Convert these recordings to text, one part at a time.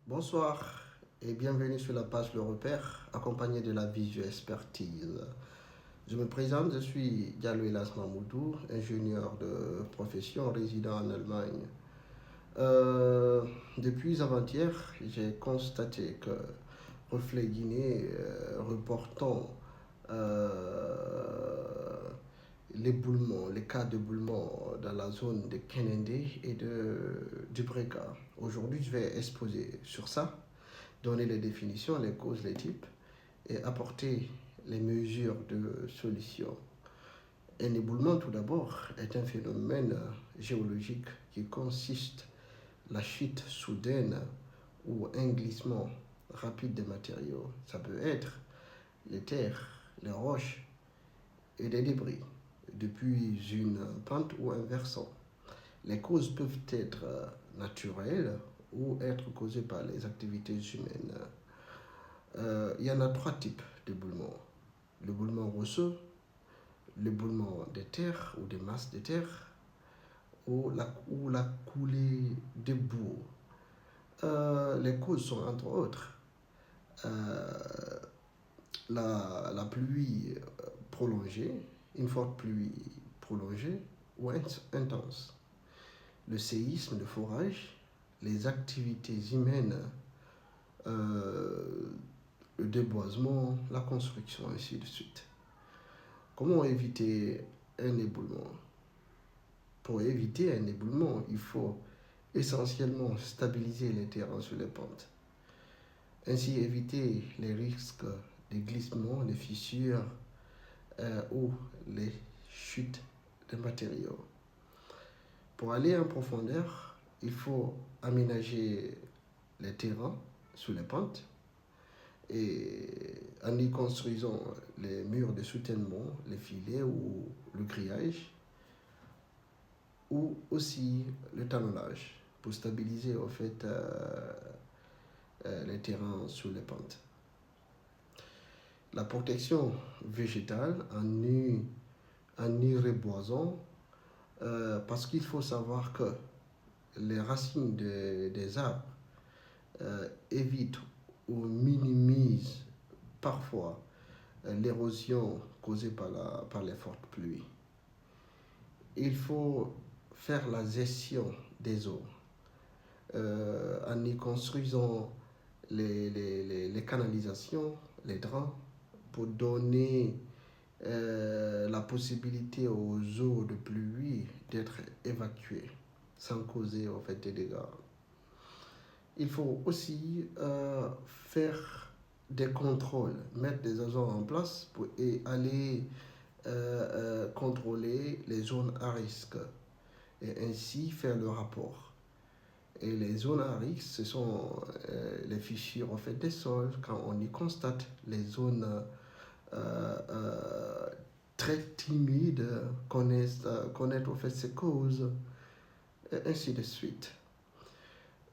Bonsoir et bienvenue sur la page Le Repère, accompagné de la Visio Expertise. Je me présente, je suis Diallo Elas Mamoudou, ingénieur de profession résident en Allemagne. Depuis avant-hier, j'ai constaté que Reflet Guinée reportant l'éboulement, les cas d'éboulement dans la zone de Kenendé et du Breka. Aujourd'hui, je vais exposer sur ça, donner les définitions, les causes, les types et apporter les mesures de solution. Un éboulement, tout d'abord, est un phénomène géologique qui consiste la chute soudaine ou un glissement rapide des matériaux. Ça peut être les terres, les roches et des débris depuis une pente ou un versant. Les causes peuvent être naturelles ou être causées par les activités humaines. Il y en a trois types d'éboulement. L'éboulement rocheux, l'éboulement des terres ou des masses de terre ou la coulée de boue. Les causes sont entre autres la pluie prolongée, une forte pluie prolongée ou intense, le séisme, le forage, les activités humaines, le déboisement, la construction, ainsi de suite. Comment éviter un éboulement? Pour éviter un éboulement, il faut essentiellement stabiliser les terrains sur les pentes. Ainsi éviter les risques de glissement, les fissures ou les chutes de matériaux. Pour aller en profondeur, il faut aménager les terrains sous les pentes et en y construisant les murs de soutènement, les filets ou le grillage ou aussi le talonnage pour stabiliser en fait les terrains sous les pentes. La protection végétale en y reboisant parce qu'il faut savoir que les racines des arbres évitent ou minimisent parfois l'érosion causée par les fortes pluies. Il faut faire la gestion des eaux en y construisant les canalisations, les drains, pour donner la possibilité aux eaux de pluie d'être évacuées sans causer en fait des dégâts. Il faut aussi faire des contrôles, mettre des agents en place et aller contrôler les zones à risque et ainsi faire le rapport. Et les zones à risque, ce sont les fissures en fait, des sols, quand on y constate les zones très timides, connaître en fait ses causes, et ainsi de suite.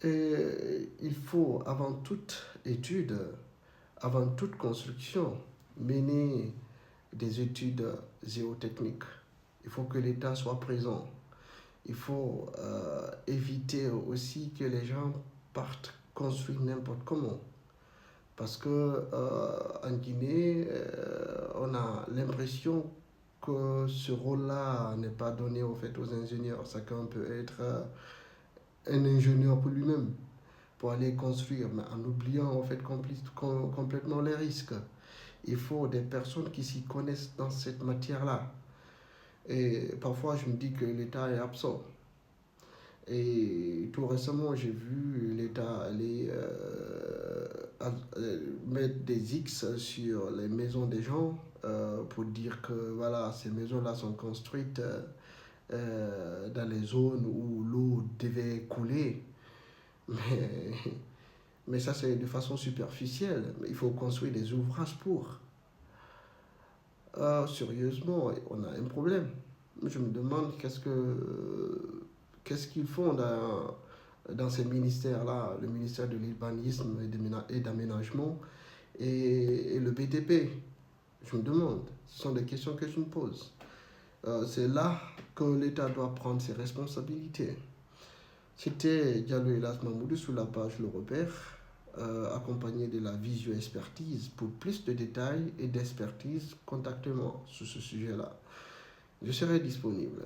Et il faut, avant toute étude, avant toute construction, mener des études géotechniques. Il faut que l'État soit présent. Il faut éviter aussi que les gens partent construire n'importe comment. Parce que en Guinée, on a l'impression que ce rôle-là n'est pas donné en fait, aux ingénieurs. Chacun peut être un ingénieur pour lui-même, pour aller construire, mais en oubliant en fait complètement les risques. Il faut des personnes qui s'y connaissent dans cette matière-là. Et parfois, je me dis que l'État est absent. Et tout récemment, j'ai vu l'État aller mettre des X sur les maisons des gens pour dire que voilà, ces maisons-là sont construites dans les zones où l'eau devait couler. Mais ça, c'est de façon superficielle. Il faut construire des ouvrages pour. Sérieusement, on a un problème. Je me demande qu'est-ce qu'ils font dans ces ministères-là, le ministère de l'urbanisme et d'aménagement et le BTP. Je me demande, ce sont des questions que je me pose. C'est là que l'État doit prendre ses responsabilités. C'était Diallo Elas Mamoudou sur la page Le Repère. accompagné de la visio-expertise. Pour plus de détails et d'expertise, contactez-moi sur ce sujet-là. Je serai disponible.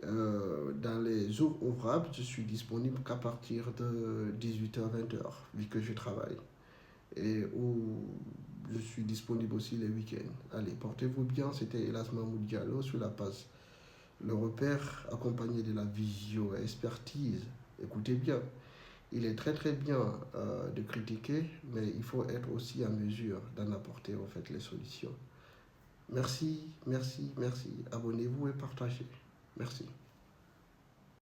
Dans les jours ouvrables, je suis disponible qu'à partir de 18h-20h, vu que je travaille. Et où je suis disponible aussi les week-ends. Allez, portez-vous bien. C'était Elas Mahmoud Diallo sur la page Le Repère, accompagné de la visio-expertise. Écoutez bien. Il est très très bien de critiquer, mais il faut être aussi en mesure d'en apporter en fait les solutions. Merci, merci, merci. Abonnez-vous et partagez. Merci.